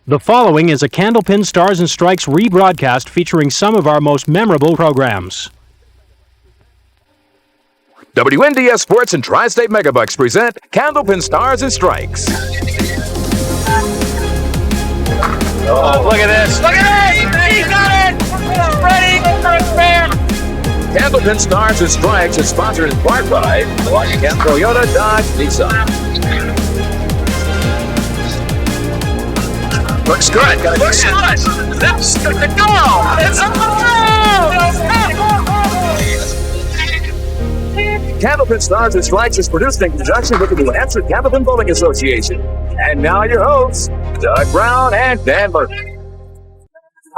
The following is a Candlepin Stars and Strikes rebroadcast featuring some of our most memorable programs. WNDS Sports and Tri-State Megabucks present Candlepin Stars and Strikes. Oh, look at this. Look at this! He got it! Ready for a spare! Candlepin Stars and Strikes is sponsored in part by Washington Toyota Dodge Nissan. Looks good. Looks good! That's the goal! It's a goal! Candlepin Stars and Strikes is produced in conjunction with the New Hampshire Candlepin Bowling Association. And now your hosts, Doug Brown and Dan Murphy.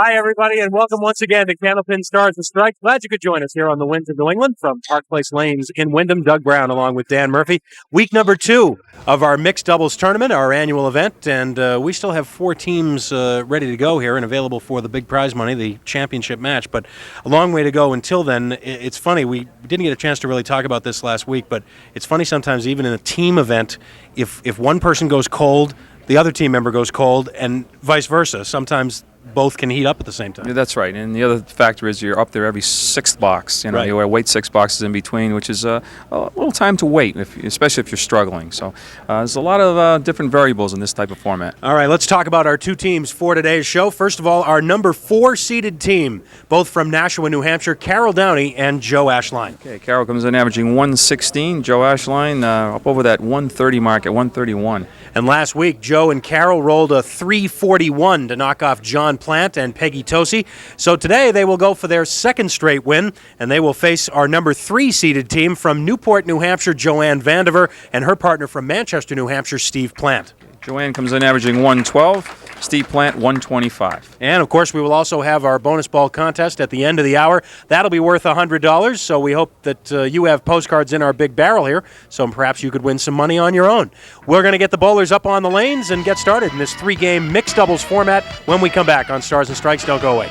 Hi, everybody, and welcome once again to Candlepin Stars and Strikes. Glad you could join us here on the Winds of New England from Park Place Lanes in Windham. Doug Brown along with Dan Murphy. Week number 2 of our mixed doubles tournament, our annual event, and we still have 4 teams ready to go here and available for the big prize money, the championship match. But a long way to go until then. It's funny, we didn't get a chance to really talk about this last week, but it's funny sometimes even in a team event, if one person goes cold, the other team member goes cold, and vice versa. Sometimes both can heat up at the same time. Yeah, that's right. And the other factor is you're up there every 6th box. You know, right. You wait 6 boxes in between, which is a little time to wait, especially if you're struggling. So there's a lot of different variables in this type of format. All right, let's talk about our 2 teams for today's show. First of all, our number 4 seeded team, both from Nashua, New Hampshire, Carol Downey and Joe Ashline. Okay, Carol comes in averaging 116. Joe Ashline up over that 130 mark at 131. And last week, Joe and Carol rolled a 341 to knock off John Plante and Peggy Tosi. So today they will go for their 2nd straight win, and they will face our number 3 seeded team from Newport, New Hampshire, JoAnn Vandiver, and her partner from Manchester, New Hampshire, Steve Plante. JoAnn comes in averaging 112. Steve Plante, 125. And, of course, we will also have our bonus ball contest at the end of the hour. That'll be worth $100, so we hope that you have postcards in our big barrel here, so perhaps you could win some money on your own. We're going to get the bowlers up on the lanes and get started in this 3-game mixed doubles format when we come back on Stars and Strikes. Don't go away.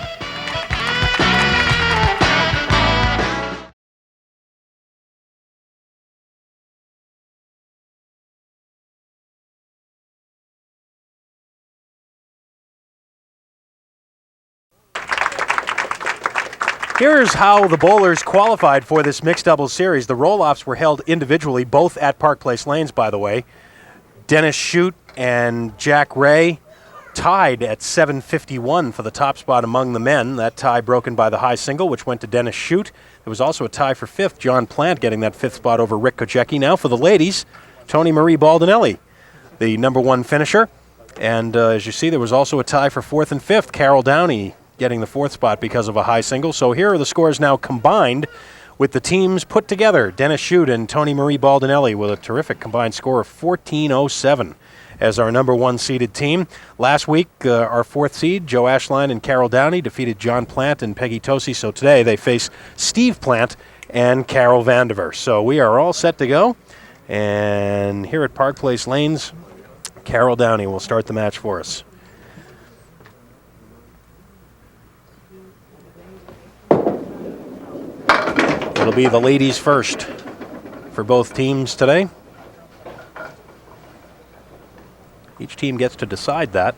Here's how the bowlers qualified for this mixed doubles series. The roll-offs were held individually, both at Park Place Lanes, by the way. Dennis Shute and Jack Ray tied at 751 for the top spot among the men. That tie broken by the high single, which went to Dennis Shute. There was also a tie for 5th, John Plante getting that 5th spot over Rick Kocecki. Now for the ladies, Tony Marie Baldinelli, the number 1 finisher. And as you see, there was also a tie for 4th and 5th, Carol Downey getting the 4th spot because of a high single. So here are the scores now combined with the teams put together. Dennis Shute and Tony Marie Baldinelli with a terrific combined score of 1407 as our number 1 seeded team. Last week, our 4th seed, Joe Ashline and Carol Downey, defeated John Plante and Peggy Tosi. So today they face Steve Plante and Carol Vandiver. So we are all set to go. And here at Park Place Lanes, Carol Downey will start the match for us. It'll be the ladies first for both teams today. Each team gets to decide that,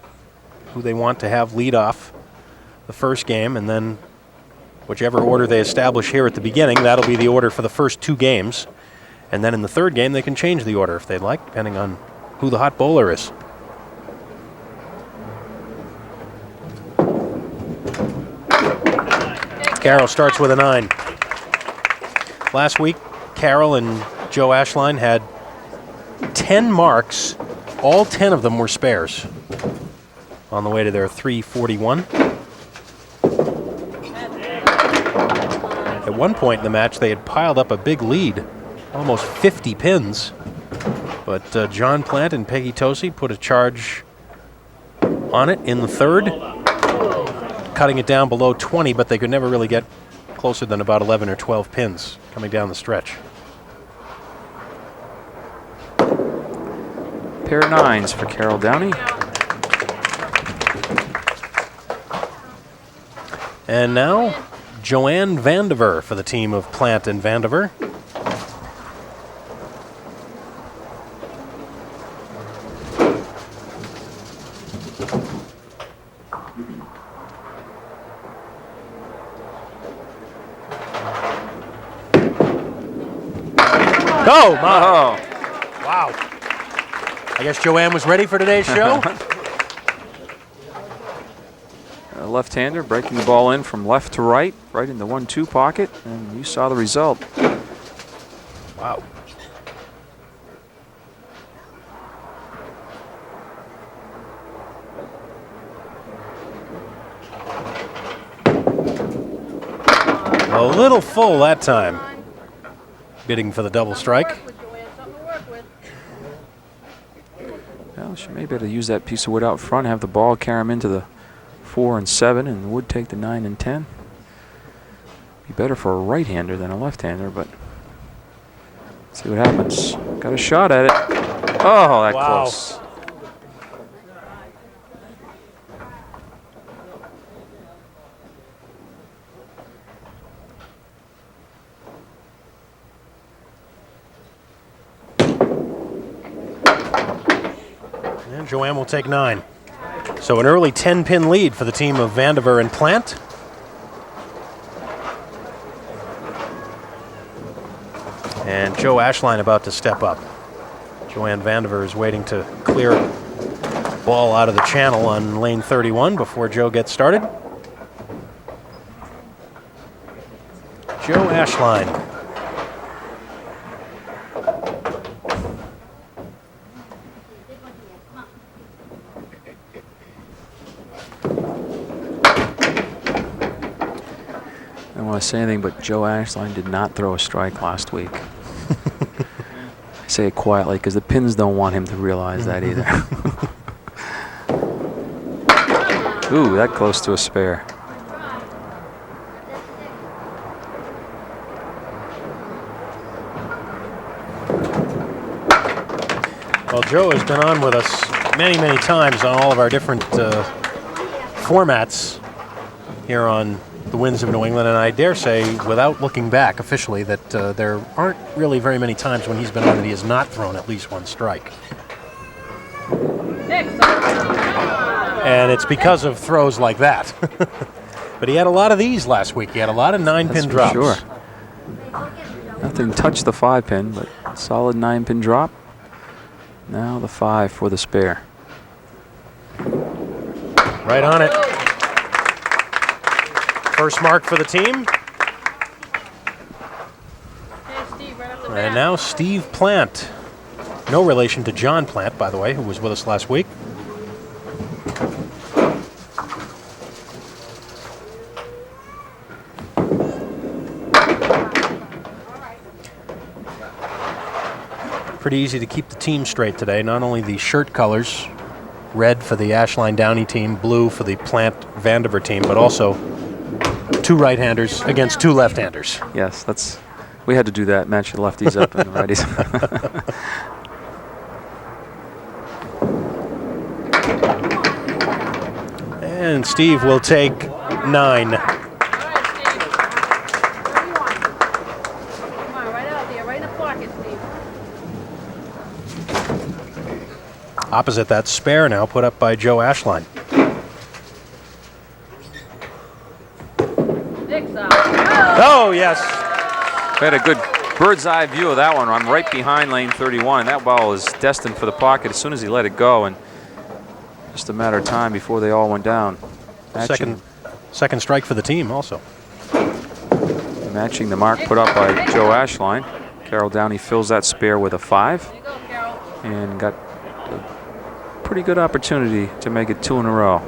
who they want to have lead off the first game, and then whichever order they establish here at the beginning, that'll be the order for the first 2 games. And then in the 3rd game, they can change the order if they'd like, depending on who the hot bowler is. Carol starts with a 9. Last week, Carol and Joe Ashline had 10 marks. All 10 of them were spares on the way to their 341. At one point in the match, they had piled up a big lead, almost 50 pins. But John Plante and Peggy Tosi put a charge on it in the 3rd, cutting it down below 20, but they could never really get closer than about 11 or 12 pins coming down the stretch. Pair of 9s for Carol Downey. And now, JoAnn Vandiver for the team of Plante and Vandiver. Oh, my. Oh. Wow. I guess JoAnn was ready for today's show. A left-hander breaking the ball in from left to right in the 1-2 pocket, and you saw the result. Wow. A little full that time. Bidding for the double strike. Well, she may be able to use that piece of wood out front, have the ball carry him into the 4 and 7, and the wood take the 9 and 10. Be better for a right-hander than a left-hander, but see what happens. Got a shot at it. Oh, that Wow. close. And JoAnn will take 9. So an early 10-pin lead for the team of Vandiver and Plante. And Joe Ashline about to step up. JoAnn Vandiver is waiting to clear ball out of the channel on lane 31 before Joe gets started. Joe Ashline. I don't want to say anything, but Joe Ashline did not throw a strike last week. I say it quietly because the pins don't want him to realize that either. Ooh, that close to a spare. Well, Joe has been on with us many, many times on all of our different formats here on the Winds of New England, and I dare say, without looking back officially, that there aren't really very many times when he's been on that he has not thrown at least one strike. And it's because of throws like that. But he had a lot of these last week. He had a lot of 9-pin drops. Sure. Nothing touched the 5-pin, but solid 9-pin drop. Now the 5 for the spare. Right on it. First mark for the team. And now Steve Plante. No relation to John Plante, by the way, who was with us last week. Pretty easy to keep the team straight today. Not only the shirt colors, red for the Ashline Downey team, blue for the Plante Vandiver team, but also 2 right-handers against 2 left-handers. Yes, we had to do that, match the lefties up and the righties. And Steve will take 9. Opposite that spare now put up by Joe Ashline. Oh, yes. We had a good bird's eye view of that one. I'm right behind lane 31. That ball is destined for the pocket as soon as he let it go, and just a matter of time before they all went down. Second strike for the team also. Matching the mark put up by Joe Ashline. Carol Downey fills that spare with a 5 and got a pretty good opportunity to make it 2 in a row.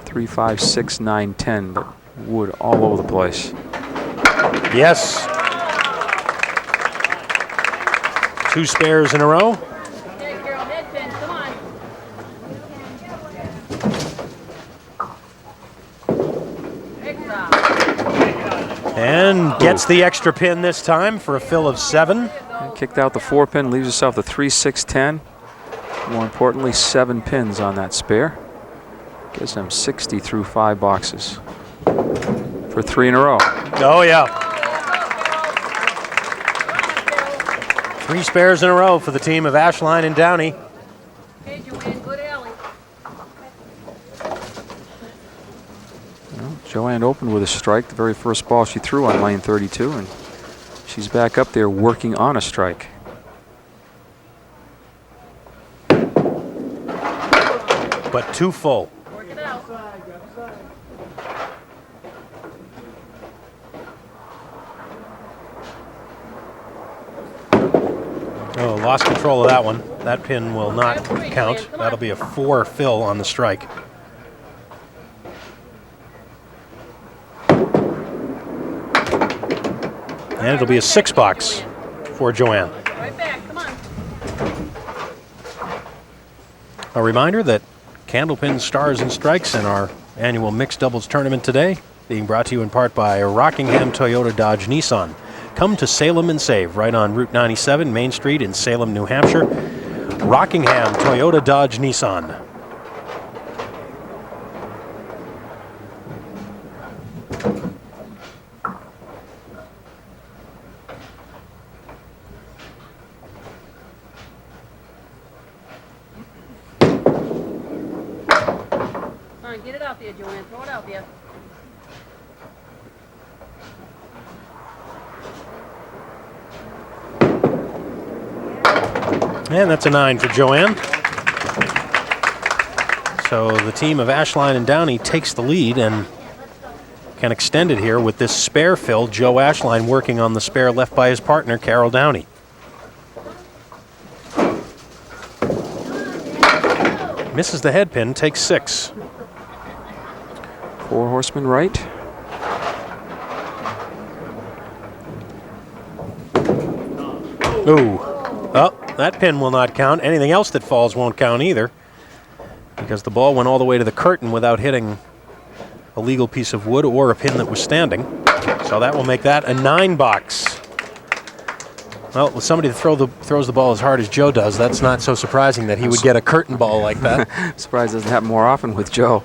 3, 5, 6, 9, 10, but wood all over the place. Yes. 2 spares in a row. And gets the extra pin this time for a fill of 7. Kicked out the 4-pin, leaves yourself the 3, 6, 10. More importantly, 7 pins on that spare. Gives him 60 through 5 boxes for 3 in a row. Oh, yeah. 3 spares in a row for the team of Ashline and Downey. Okay, JoAnn, good alley. Well, JoAnn opened with a strike, the very first ball she threw on lane 32, and She's back up there working on a strike. But too full. Work it out. Oh, lost control of that one. That pin will not count. That'll be a 4 fill on the strike. And it'll be a 6 box for JoAnn. Right back, come on. A reminder that Candlepin Stars and Strikes in our annual mixed doubles tournament today, being brought to you in part by Rockingham Toyota Dodge Nissan. Come to Salem and save right on Route 97, Main Street in Salem, New Hampshire. Rockingham Toyota Dodge Nissan. Come on, get it out there, JoAnn. Throw it out there. And that's a 9 for JoAnn. So the team of Ashline and Downey takes the lead and can extend it here with this spare fill. Joe Ashline working on the spare left by his partner, Carol Downey. Misses the head pin, takes 6. 4 horsemen right. Ooh. Oh, that pin will not count. Anything else that falls won't count either, because the ball went all the way to the curtain without hitting a legal piece of wood or a pin that was standing. So that will make that a 9 box. Well, with somebody that throws the ball as hard as Joe does, that's not so surprising that he would get a curtain ball like that. Surprised it doesn't happen more often with Joe.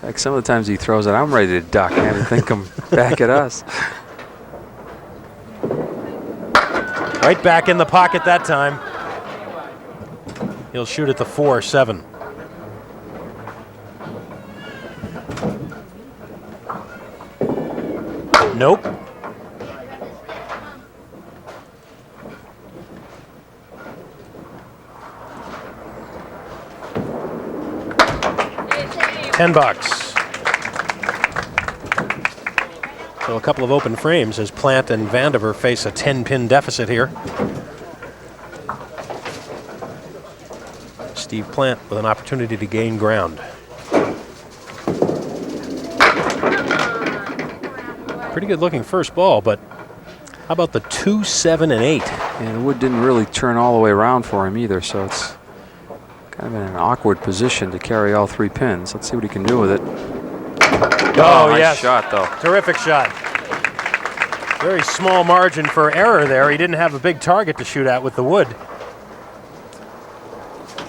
Like some of the times he throws it, I'm ready to duck, man, and think him back at us. Right back in the pocket that time. He'll shoot at the 4-7. Nope. $10. So a couple of open frames as Plante and Vandiver face a 10-pin deficit here. Steve Plante with an opportunity to gain ground. Pretty good looking first ball, but how about the 2, 7, and 8? And the wood didn't really turn all the way around for him either, so it's kind of in an awkward position to carry all 3 pins. Let's see what he can do with it. Oh, nice yes. shot, though. Terrific shot. Very small margin for error there. He didn't have a big target to shoot at with the wood.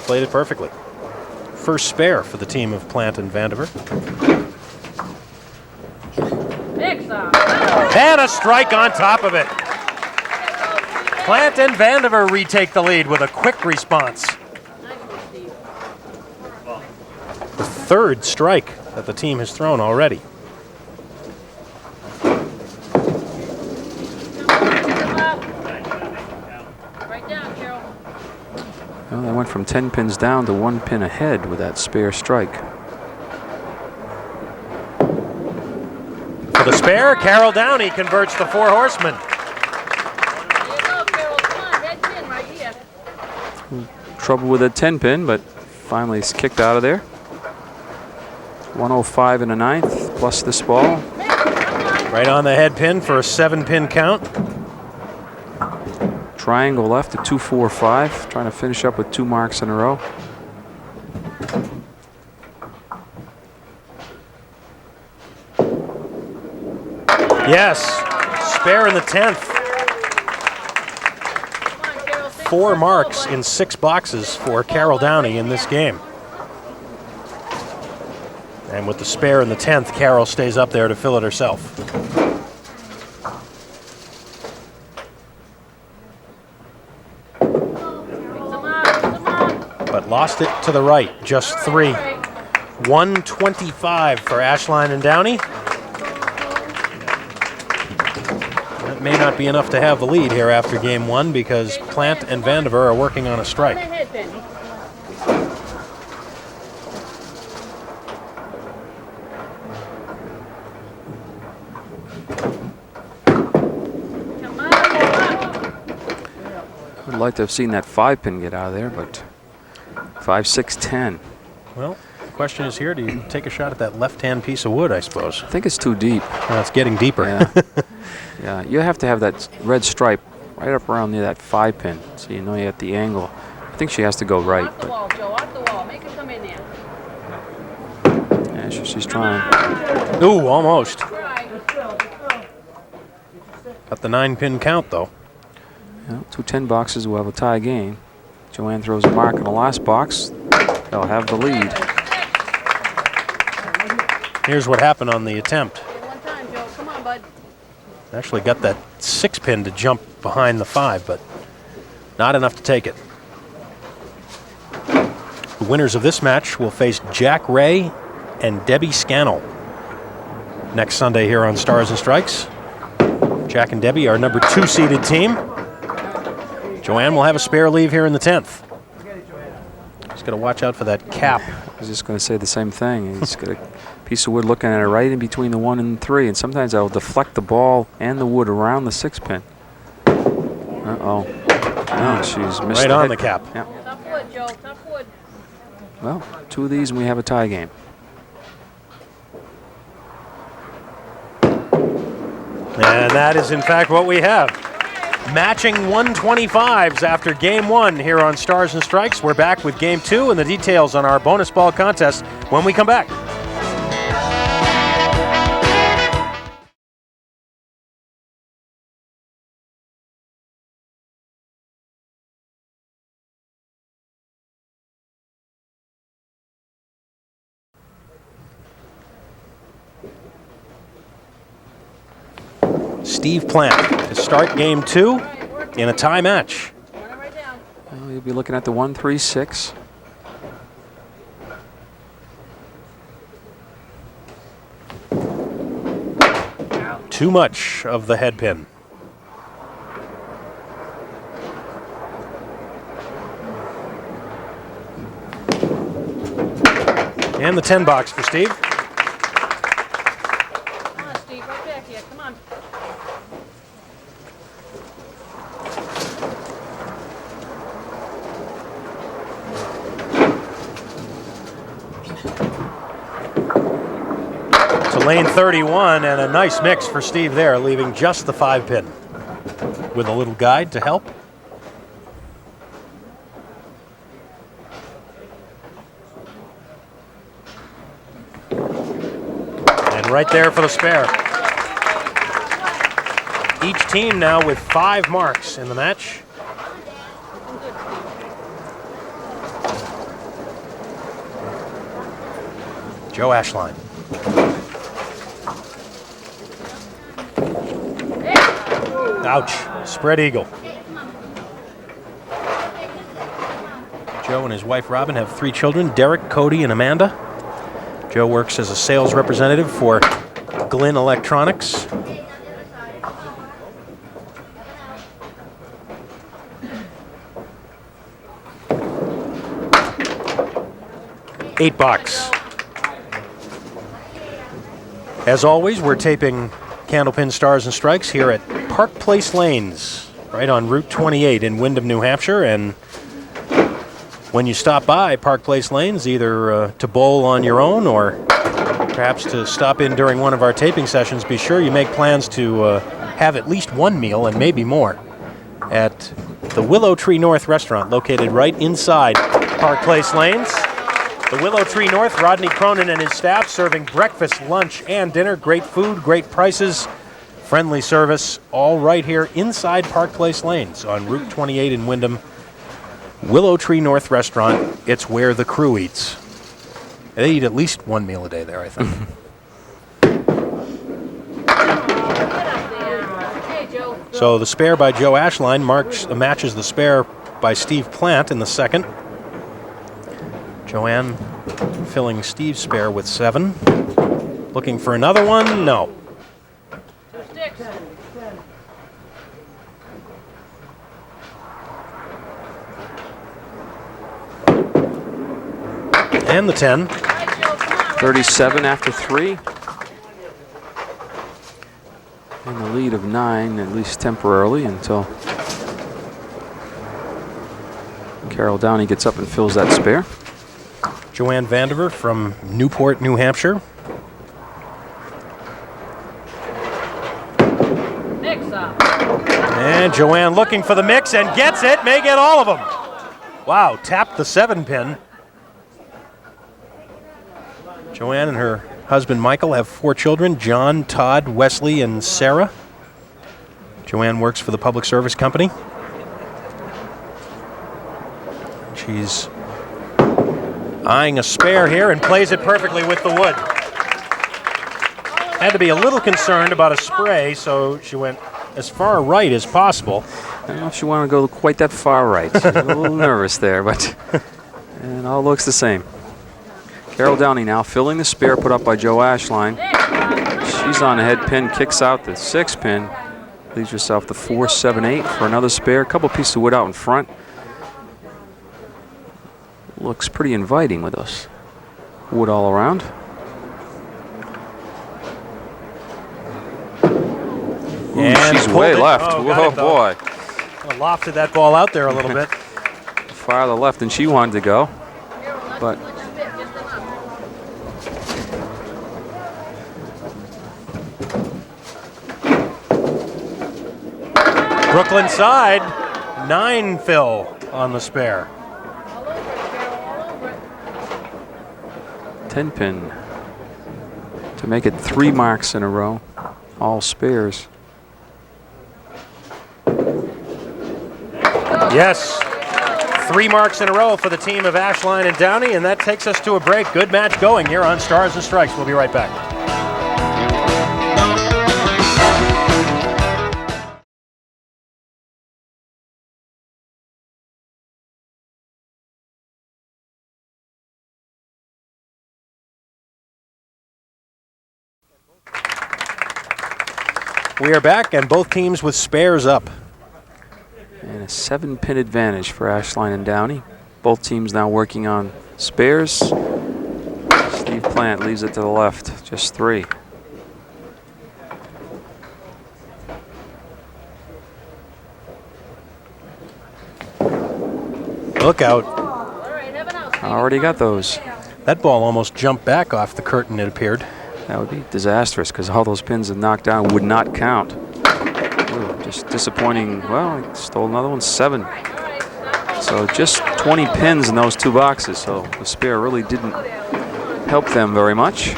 Played it perfectly. First spare for the team of Plante and Vandiver. And a strike on top of it. Plante and Vandiver retake the lead with a quick response. The 3rd strike that the team has thrown already. Right down, Carol. Well, they went from 10 pins down to 1 pin ahead with that spare strike. For the spare, Carol Downey converts the 4 horsemen. There you go, Carol. Come on, head pin right here. Trouble with a 10 pin, but finally it's kicked out of there. 105 in the 9th, plus this ball. Right on the head pin for a 7-pin count. Triangle left at 2, 4, 5. Trying to finish up with 2 marks in a row. Yes, spare in the 10th. 4 marks in 6 boxes for Carol Downey in this game. And with the spare in the 10th, Carol stays up there to fill it herself. But lost it to the right, just 3. 125 for Ashline and Downey. That may not be enough to have the lead here after game one because Plante and Vandiver are working on a strike. Would like to have seen that 5-pin get out of there, but 5, 6, 10. Well, the question is here, do you take a shot at that left-hand piece of wood, I suppose? I think it's too deep. It's getting deeper. Yeah. Yeah, you have to have that red stripe right up around near that 5-pin, so you know you're at the angle. I think she has to go right. Off the wall, Joe, off the wall. Make it come in there. Yeah, she's trying. Ooh, almost. Try. Got the 9-pin count, though. Yeah, 2 10 boxes will have a tie game. JoAnn throws a mark in the last box. They'll have the lead. Here's what happened on the attempt. One time, Joe. Come on, bud. Actually got that 6-pin to jump behind the 5, but not enough to take it. The winners of this match will face Jack Ray and Debbie Scannell next Sunday here on Stars and Strikes. Jack and Debbie are number 2 seeded team. JoAnn will have a spare leave here in the 10th. Just got to watch out for that cap. I was just going to say the same thing. He's got a piece of wood looking at it right in between the 1 and 3, and sometimes I'll deflect the ball and the wood around the 6-pin. Uh-oh. No, she's missed Right on the cap. Yeah. Tough wood, Joe. Tough wood. Well, 2 of these and we have a tie game. And that is, in fact, what we have. Matching 125s after game 1 here on Stars and Strikes. We're back with game 2 and the details on our bonus ball contest when we come back. Steve Plante to start game 2 in a tie match. Well, you'll be looking at the 1, 3, 6. Too much of the head pin. And the 10 box for Steve. Come on, Steve. Right back here. Come on. To lane 31, and a nice mix for Steve there, leaving just the 5-pin with a little guide to help. And right there for the spare. Each team now with 5 marks in the match. Joe Ashline. Ouch. Spread eagle. Joe and his wife Robin have 3 children, Derek, Cody, and Amanda. Joe works as a sales representative for Glynn Electronics. Eight box. As always, we're taping Candlepin Stars and Strikes here at Park Place Lanes, right on Route 28 in Windham, New Hampshire. And when you stop by Park Place Lanes, either to bowl on your own or perhaps to stop in during one of our taping sessions, be sure you make plans to have at least one meal and maybe more at the Willow Tree North restaurant located right inside Park Place Lanes. The Willow Tree North, Rodney Cronin and his staff serving breakfast, lunch, and dinner. Great food, great prices, friendly service, all right here inside Park Place Lanes on Route 28 in Windham. Willow Tree North Restaurant, it's where the crew eats. They eat at least one meal a day there, I think. So the spare by Joe Ashline matches the spare by Steve Plante in the second. JoAnn filling Steve's spare with 7. Looking for another one? No. 2 sticks. And the 10. 37 after 3. In the lead of 9, at least temporarily, until Carol Downey gets up and fills that spare. JoAnn Vandiver from Newport, New Hampshire. Mix up. And JoAnn looking for the mix and gets it. May get all of them. Wow, tapped the 7 pin. JoAnn and her husband Michael have 4 children, John, Todd, Wesley, and Sarah. JoAnn works for the Public Service Company. She's eyeing a spare here and plays it perfectly with the wood. Had to be a little concerned about a spray, so she went as far right as possible. I don't know if she wanted to go quite that far right. She's a little nervous there, but it all looks the same. Carol Downey now filling the spare put up by Joe Ashline. She's on the head pin, kicks out the 6 pin, leaves herself the 4, 7, 8 for another spare. A couple pieces of wood out in front. Looks pretty inviting with us. Wood all around. Ooh, And she's pulled way it. left. Oh, Whoa, got it, though. boy. Lofted that ball out there a little bit. Far to the left than she wanted to go. But Brooklyn side, 9 fill on the spare. 10 pin to make it 3 marks in a row, all spares. Yes, 3 marks in a row for the team of Ashline and Downey, and that takes us to a break. Good match going here on Stars and Strikes. We'll be right back. We are back, and both teams with spares up. And a 7 pin advantage for Ashline and Downey. Both teams now working on spares. Steve Plante leaves it to the left, just 3. Look out. Already got those. That ball almost jumped back off the curtain, it appeared. That would be disastrous because all those pins that knocked down would not count. Ooh, just disappointing. Well, I stole another one, 7. So just 20 pins in those 2 boxes. So the spare really didn't help them very much.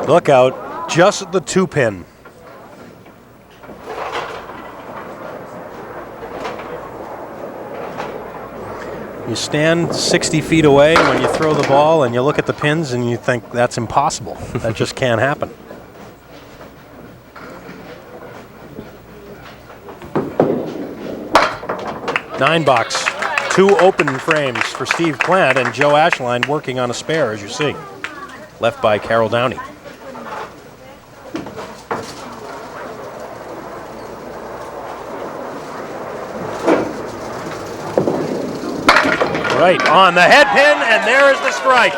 Look out, just at the 2 pin. You stand 60 feet away when you throw the ball and you look at the pins and you think that's impossible. That just can't happen. Nine box, 2 open frames for Steve Plante and Joe Ashline working on a spare, as you see. Left by Carol Downey. Right on the head pin, and there is the strike.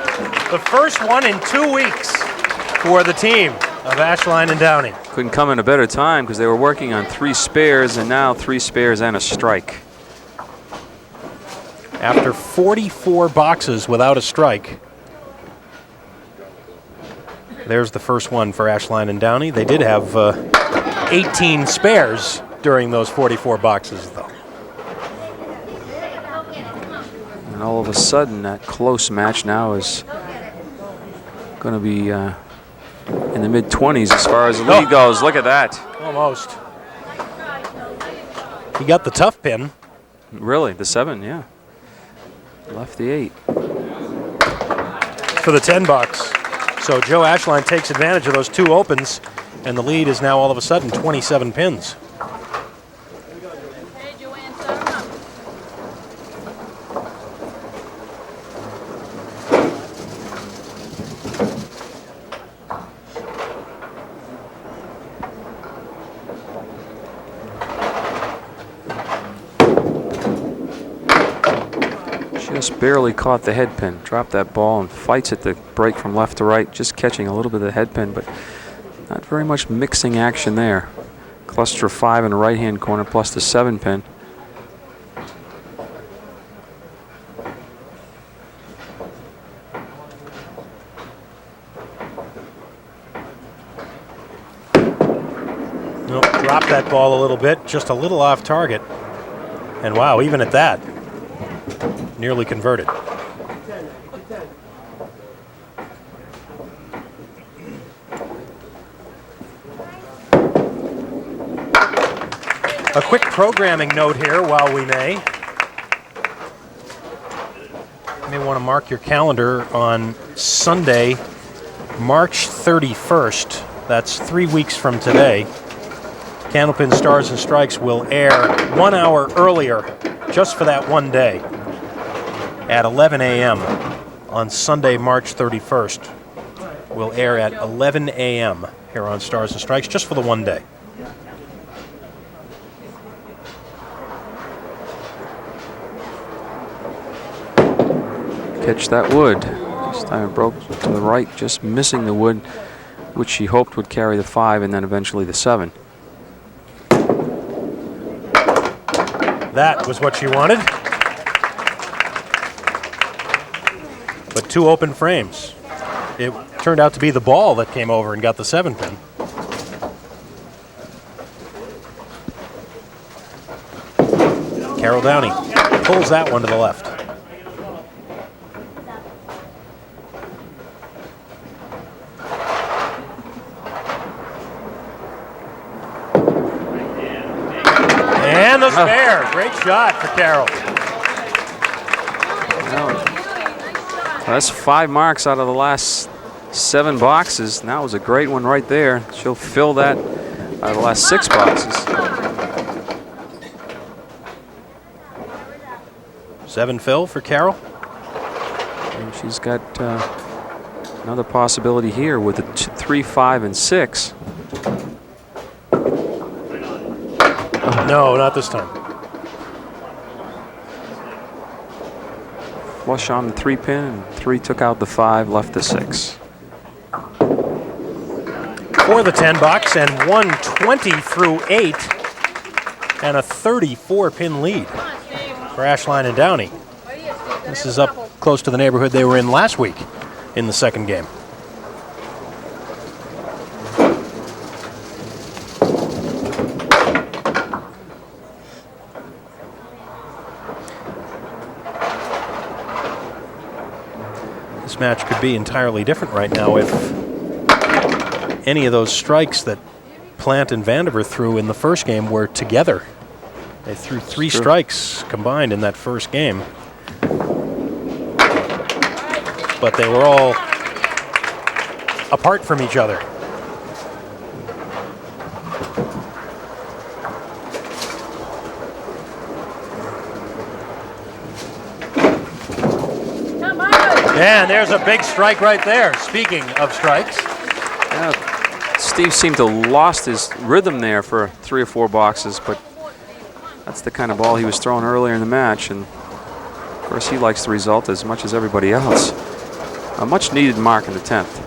The first one in 2 weeks for the team of Ashline and Downey. Couldn't come in a better time because they were working on 3 spares and now 3 spares and a strike. After 44 boxes without a strike, there's the first one for Ashline and Downey. They did have 18 spares during those 44 boxes, though. And all of a sudden, that close match now is going to be in the mid-20s as far as the lead goes. Look at that. Almost. He got the tough pin. Really, the 7, yeah. Left the 8. For the 10 bucks. So Joe Ashline takes advantage of those 2 opens, and the lead is now all of a sudden 27 pins. Hey, JoAnn, set 'em up. Just barely caught the head pin. Dropped that ball and fights at the break from left to right, just catching a little bit of the head pin, but not very much mixing action there. Cluster 5 in the right-hand corner plus the 7 pin. Nope, dropped that ball a little bit, just a little off target. And wow, even at that, nearly converted. A quick programming note here while we may. You may want to mark your calendar on Sunday, March 31st. That's 3 weeks from today. Candlepin Stars and Strikes will air 1 hour earlier just for that one day at 11 a.m. on Sunday, March 31st. We'll air at 11 a.m. here on Stars and Strikes just for the one day. Catch that wood. This time it broke to the right, just missing the wood, which she hoped would carry the 5 and then eventually the 7. That was what she wanted. But 2 open frames. It turned out to be the ball that came over and got the 7 pin. Carol Downey pulls that one to the left. And the spare. Great shot for Carol. Well, that's 5 marks out of the last 7 boxes. That was a great one right there. She'll fill that out of the last 6 boxes. 7 fill for Carol. And she's got another possibility here with the 3, 5, and 6. No, not this time. Flush on the 3 pin, and 3 took out the 5, left the 6. For the 10 box and 120 through 8 and a 34 pin lead for Ashline and Downey. This is up close to the neighborhood they were in last week in the second game. This match could be entirely different right now if any of those strikes that Plante and Vandiver threw in the first game were together. They threw 3 strikes combined in that first game. But they were all apart from each other. And there's a big strike right there. Speaking of strikes. Steve seemed to lost his rhythm there for 3 or 4 boxes, but that's the kind of ball he was throwing earlier in the match, and of course he likes the result as much as everybody else. A much needed mark in the 10th.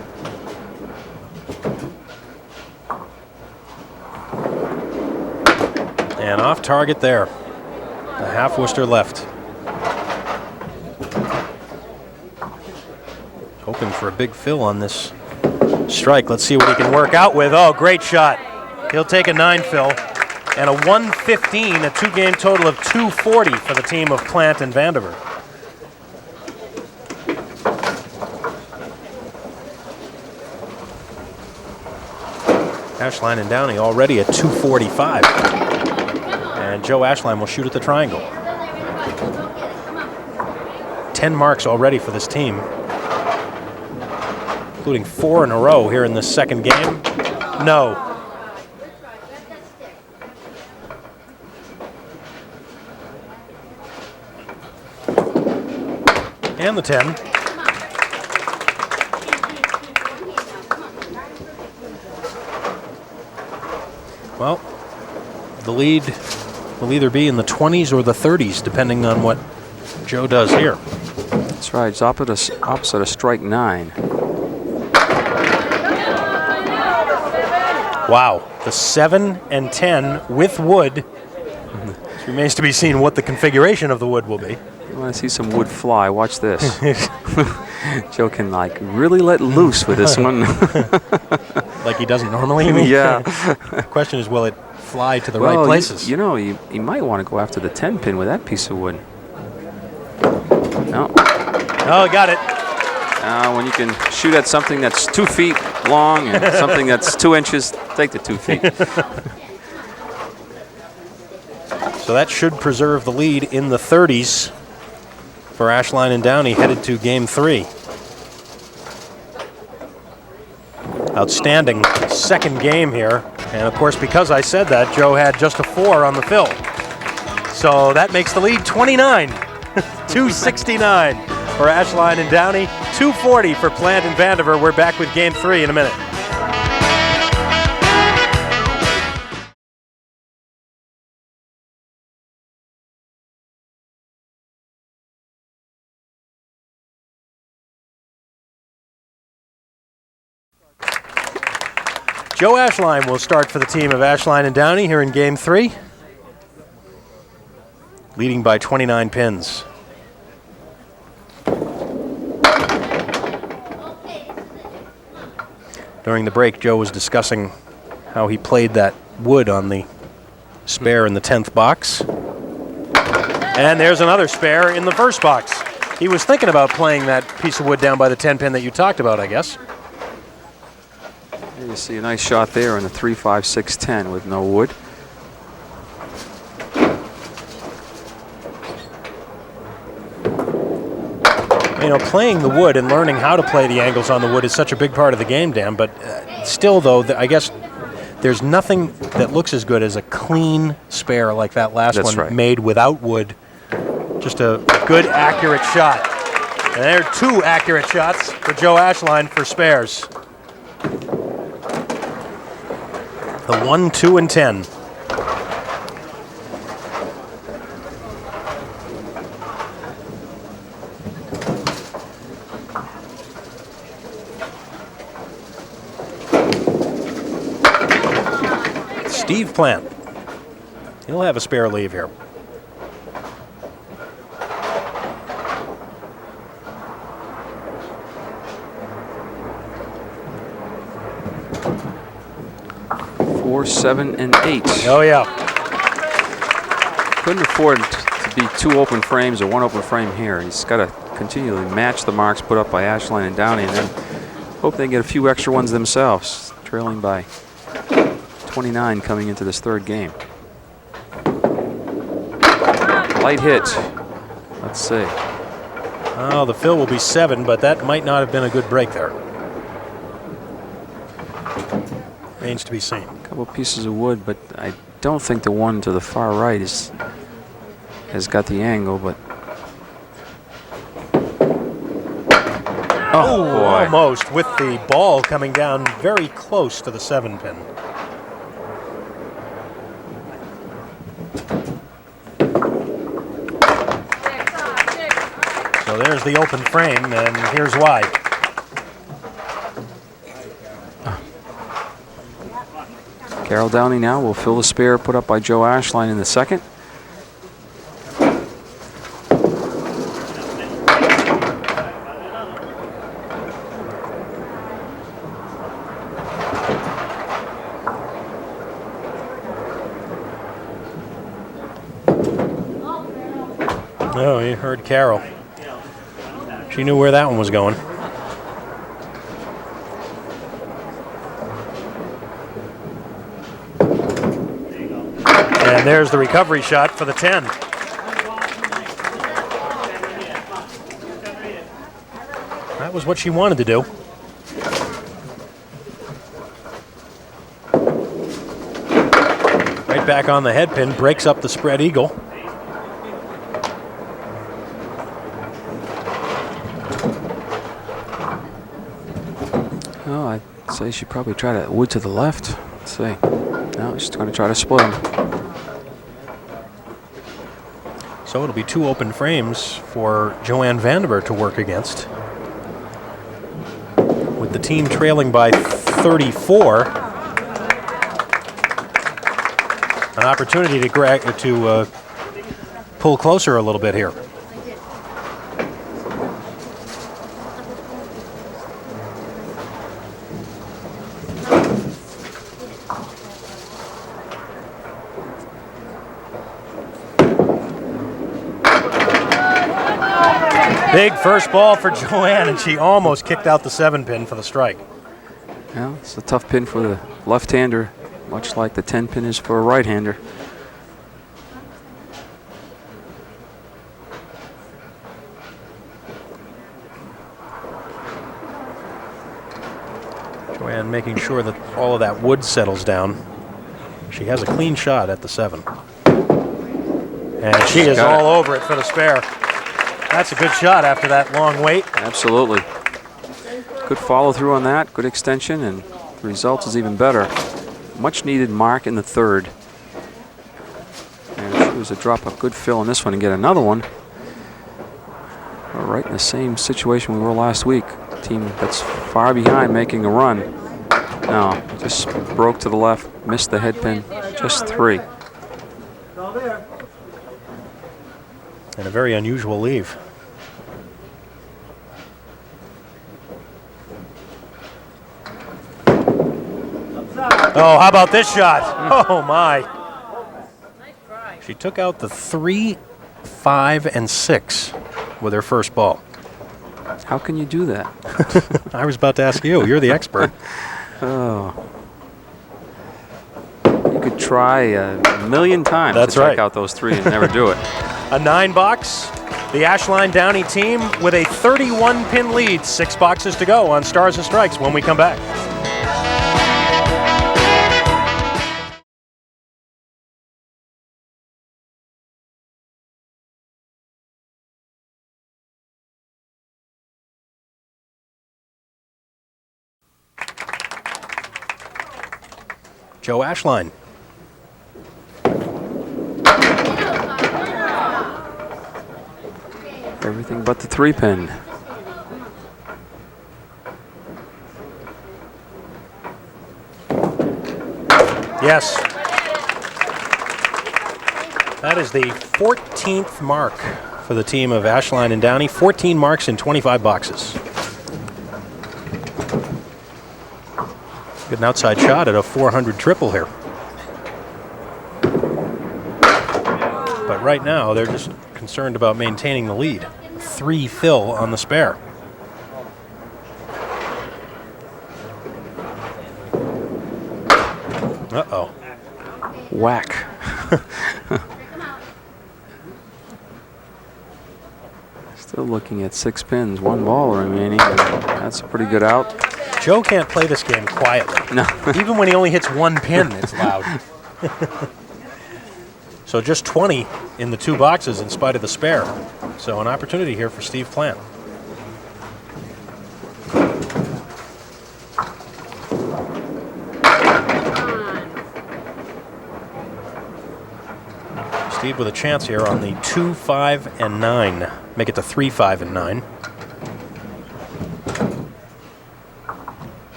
And off target there. A half Worcester left. Hoping for a big fill on this strike. Let's see what he can work out with. Oh, great shot. He'll take a 9 fill and a 115, a 2-game total of 240 for the team of Plante and Vandiver. Ashline and Downey already at 245. And Joe Ashline will shoot at the triangle. 10 marks already for this team, including 4 in a row here in the second game. No. And the 10. Well, the lead will either be in the 20s or the 30s, depending on what Joe does here. That's right. It's opposite of strike 9. Wow. The 7 and 10 with wood. It remains to be seen what the configuration of the wood will be. You want to see some wood fly? Watch this. Joe can like really let loose with this one. Like he doesn't normally. You mean? Yeah. The question is, will it fly to the right places? You know, you might want to go after the 10 pin with that piece of wood. No. Oh, got it. When you can shoot at something that's 2 feet long and something that's 2 inches, take the 2 feet. So that should preserve the lead in the 30s for Ashline and Downey headed to game 3. Outstanding second game here. And of course, because I said that, Joe had just a 4 on the fill. So that makes the lead 29. 269 for Ashline and Downey. 240 for Plante and Vandiver. We're back with game 3 in a minute. Joe Ashline will start for the team of Ashline and Downey here in game 3. Leading by 29 pins. During the break, Joe was discussing how he played that wood on the spare in the 10th box. And there's another spare in the first box. He was thinking about playing that piece of wood down by the 10 pin that you talked about, I guess. You see a nice shot there in the 3, 5, 6, 10 with no wood. You know, playing the wood and learning how to play the angles on the wood is such a big part of the game, Dan. But still, though, I guess there's nothing that looks as good as a clean spare like that last That's one right. made without wood. Just a good, accurate shot. And there are 2 accurate shots for Joe Ashline for spares. The 1, 2, and 10. Steve Plante. He'll have a spare leave here. Four, 7, and 8. Oh, yeah. Couldn't afford to be 2 open frames or 1 open frame here. He's got to continually match the marks put up by Ashline and Downey and then hope they get a few extra ones themselves, trailing by 29 coming into this 3rd game. Light hit. Let's see. Oh, the fill will be 7, but that might not have been a good break there. Remains to be seen. A couple pieces of wood, but I don't think the one to the far right has got the angle, but oh boy. Almost, with the ball coming down very close to the 7 pin. So there's the open frame, and here's why. Carol Downey now will fill the spare put up by Joe Ashline in the 2nd. Oh, you heard Carol. She knew where that one was going. And there's the recovery shot for the 10. That was what she wanted to do. Right back on the head pin, breaks up the spread eagle. Oh, I'd say she probably tried that wood to the left. Let's see. No, she's going to try to split them. So it'll be 2 open frames for JoAnn Vandiver to work against. With the team trailing by 34. An opportunity to pull closer a little bit here. Big first ball for JoAnn, and she almost kicked out the 7-pin for the strike. Well, it's a tough pin for the left-hander, much like the 10-pin is for a right-hander. JoAnn making sure that all of that wood settles down. She has a clean shot at the 7. And she is all over it for the spare. That's a good shot after that long wait. Absolutely. Good follow through on that, good extension, and the result is even better. Much needed mark in the 3rd. And she was to drop a good fill in this one and get another one. We're right in the same situation we were last week. Team that's far behind making a run. No, just broke to the left, missed the head pin, just 3. And a very unusual leave. Oh, how about this shot? Oh, my. She took out the 3, 5, and 6 with her first ball. How can you do that? I was about to ask you. You're the expert. Oh. You could try a million times That's to right. check out those 3 and never do it. A 9-box. The Ashline Downey team with a 31-pin lead. 6 boxes to go on Stars and Strikes when we come back. Joe Ashline. Everything but the 3-pin. Yes. That is the 14th mark for the team of Ashline and Downey. 14 marks in 25 boxes. Get an outside shot at a 400 triple here. But right now, they're just concerned about maintaining the lead. 3 fill on the spare. Uh-oh. Whack. Still looking at 6 pins, 1 ball remaining. That's a pretty good out. Joe can't play this game quietly. No. Even when he only hits 1 pin, it's loud. So just 20 in the 2 boxes in spite of the spare. So an opportunity here for Steve Plante. Steve with a chance here on the 2, 5, and 9. Make it to 3, 5, and 9.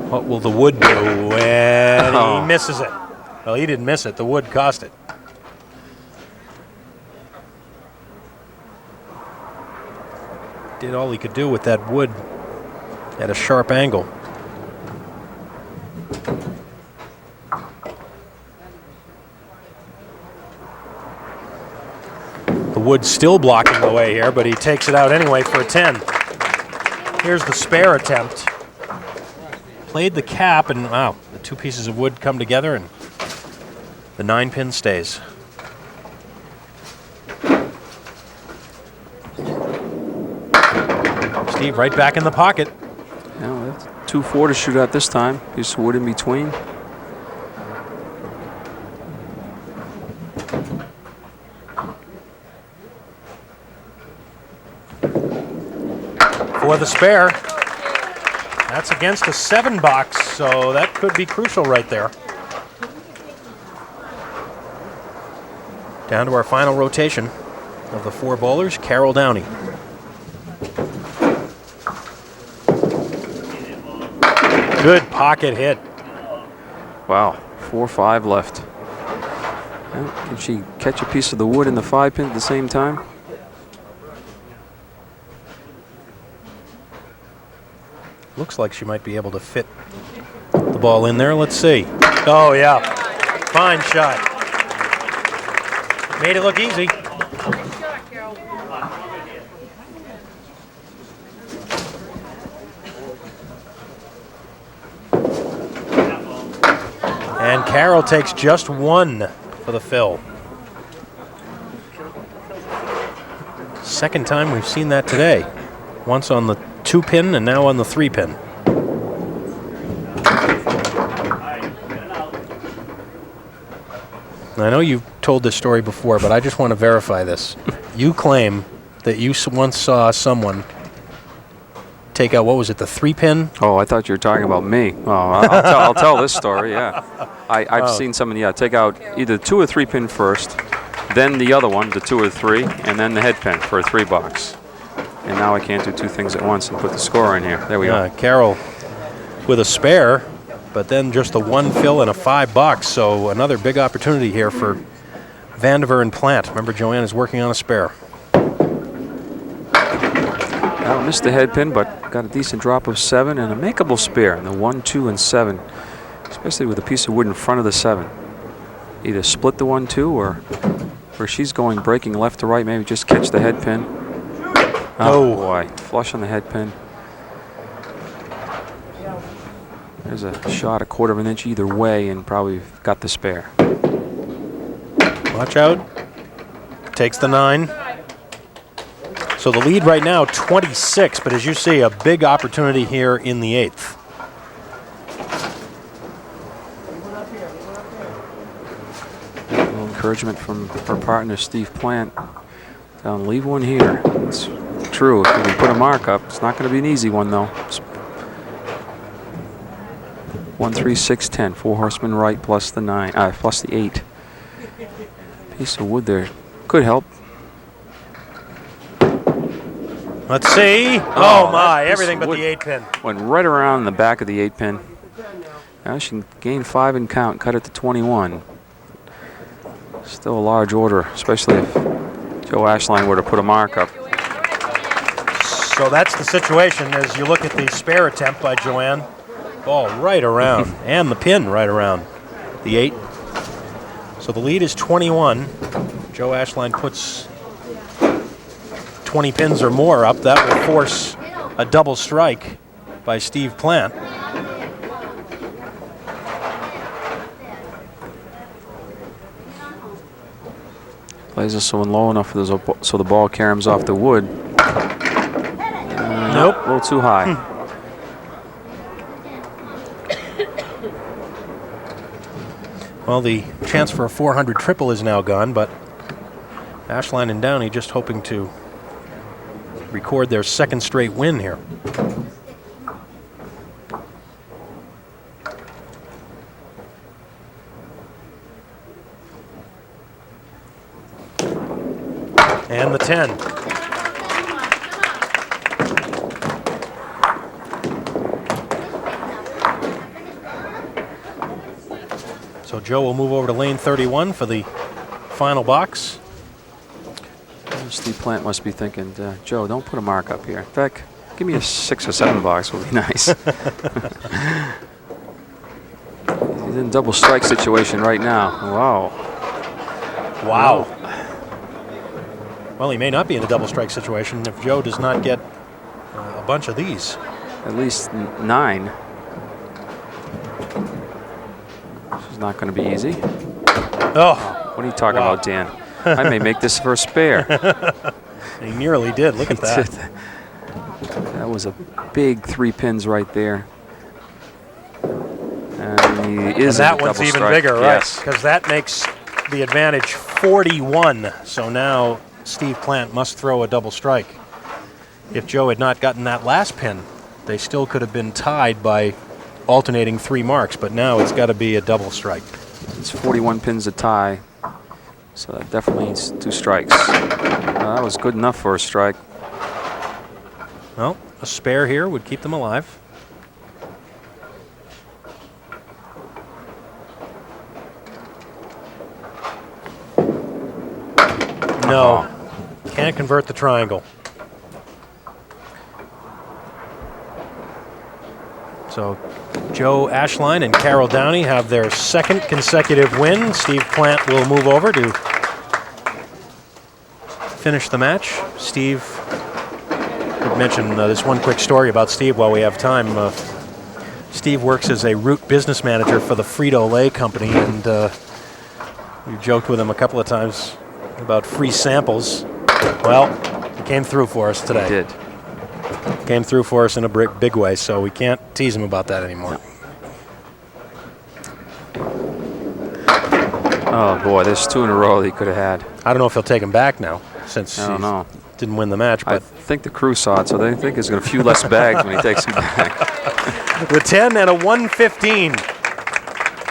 What will the wood do? And he misses it. Well, he didn't miss it. The wood cost it. Did all he could do with that wood at a sharp angle. The wood still blocking the way here, but he takes it out anyway for a 10. Here's the spare attempt. Played the cap, and wow, the 2 pieces of wood come together, and the 9-pin stays. Steve right back in the pocket. Now that's 2-4 to shoot out this time. Piece of wood in between. For the spare. That's against a 7 box, so that could be crucial right there. Down to our final rotation of the 4 bowlers, Carol Downey. Good pocket hit. Wow, 4-5 left. Well, can she catch a piece of the wood in the 5-pin at the same time? Looks like she might be able to fit the ball in there. Let's see. Oh, yeah. Fine shot. Made it look easy. Nice shot, Carol. And Carol takes just 1 for the fill. Second time we've seen that today. Once on the 2-pin and now on the 3-pin. I know you've told this story before, but I just want to verify this. You claim that you once saw someone take out, what was it, the 3-pin? Oh, I thought you were talking about me. Oh, I'll tell this story, yeah. I've seen someone, take out either 2 or 3-pin first, then the other one, the 2 or 3, and then the head pin for a $3. And now I can't do 2 things at once and put the score in here. There we go. Carol with a spare, but then just the 1 fill and a $5. So another big opportunity here for Vandiver and Plante. Remember, JoAnn is working on a spare. I missed the head pin, but got a decent drop of 7 and a makeable spare in the 1, 2, and 7, especially with a piece of wood in front of the 7. Either split the 1, 2, or where she's going breaking left to right, maybe just catch the head pin. Oh boy, flush on the head pin. There's a shot a 1/4 of an inch either way and probably got the spare. Watch out. Takes the 9. So the lead right now, 26, but as you see, a big opportunity here in the 8th. A little encouragement from her partner, Steve Plante. Leave 1 here. It's true. If you can put a mark up, it's not going to be an easy one, though. 1, 3, 6, 10. 4 horsemen right plus the 9, plus the 8. Piece of wood there could help. Let's see. Oh my, everything but the 8-pin. Went right around the back of the 8-pin. Now she can gain 5 and count, cut it to 21. Still a large order, especially if Joe Ashline were to put a mark up. So that's the situation as you look at the spare attempt by JoAnn. Ball right around, and the pin right around the 8. So the lead is 21. Joe Ashline puts 20 pins or more up. That will force a double strike by Steve Plante. Plays this one low enough so the ball caroms off the wood. Nope. A little too high. Well, the chance for a 400 triple is now gone, but Ashline and Downey just hoping to record their 2nd straight win here. And the 10. So Joe will move over to lane 31 for the final box. Steve Plante must be thinking, Joe, don't put a mark up here. In fact, give me a 6 or 7 box would be nice. He's in double strike situation right now. Wow. Wow. Well, he may not be in a double strike situation if Joe does not get a bunch of these. At least 9. This is not going to be easy. Oh. What are you talking about, Dan? I may make this for a spare. He nearly did. Look at that. That was a big 3 pins right there. And he is and that in one's double even strike. bigger, right? Yes. Because that makes the advantage 41. So now Steve Plante must throw a double strike. If Joe had not gotten that last pin, they still could have been tied by alternating 3 marks. But now it's got to be a double strike. It's 41 pins to tie. So that definitely needs 2 strikes. That was good enough for a strike. Well, a spare here would keep them alive. No, can't convert the triangle. So Joe Ashline and Carol Downey have their second consecutive win. Steve Plante will move over to finish the match. Steve, I'd mention this one quick story about Steve while we have time. Steve works as a route business manager for the Frito-Lay company, and we joked with him a couple of times about free samples. Well, he came through for us today. He did. Came through for us in a big way, so we can't tease him about that anymore. Oh boy, there's 2 in a row that he could have had. I don't know if he'll take him back now, since I don't know. Didn't win the match. I But think the crew saw it, so they think there's going to be a few less bags when he takes him back. with 10 and a 115.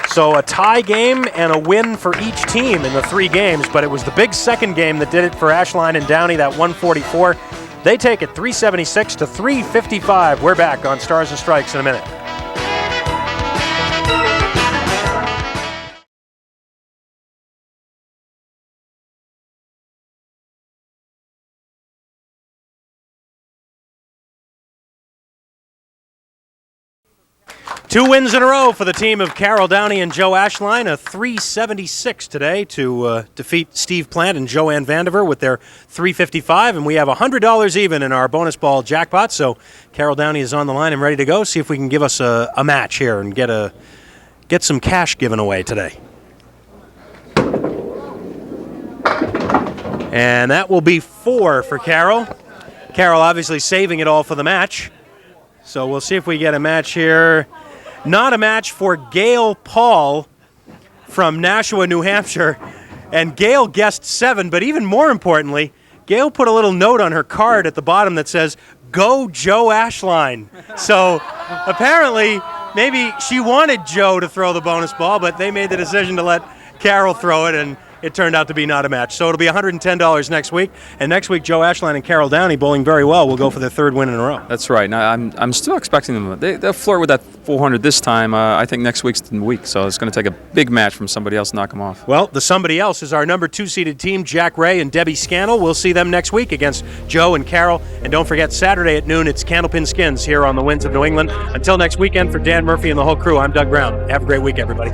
So a tie game and a win for each team in the 3 games, but it was the big second game that did it for Ashline and Downey, that 144. They take it 376 to 355. We're back on Stars and Strikes in a minute. Two wins in a row for the team of Carol Downey and Joe Ashline. A 376 today to defeat Steve Plante and JoAnn Vandiver with their 355. And we have $100 even in our bonus ball jackpot. So Carol Downey is on the line and ready to go. See if we can give us a match here and get some cash given away today. And that will be 4 for Carol. Carol obviously saving it all for the match. So we'll see if we get a match here. Not a match for Gail Paul from Nashua, New Hampshire. And Gail guessed 7, but even more importantly, Gail put a little note on her card at the bottom that says, "Go Joe Ashline." So apparently, maybe she wanted Joe to throw the bonus ball, but they made the decision to let Carol throw it, and it turned out to be not a match. So it'll be $110 next week. And next week, Joe Ashline and Carol Downey, bowling very well, will go for their 3rd win in a row. That's right. Now, I'm still expecting them. They'll flirt with that 400 this time. I think next week's the week, so it's going to take a big match from somebody else to knock them off. Well, the somebody else is our number 2 seeded team, Jack Ray and Debbie Scannell. We'll see them next week against Joe and Carol. And don't forget, Saturday at noon, it's Candlepin Skins here on the Winds of New England. Until next weekend, for Dan Murphy and the whole crew, I'm Doug Brown. Have a great week, everybody.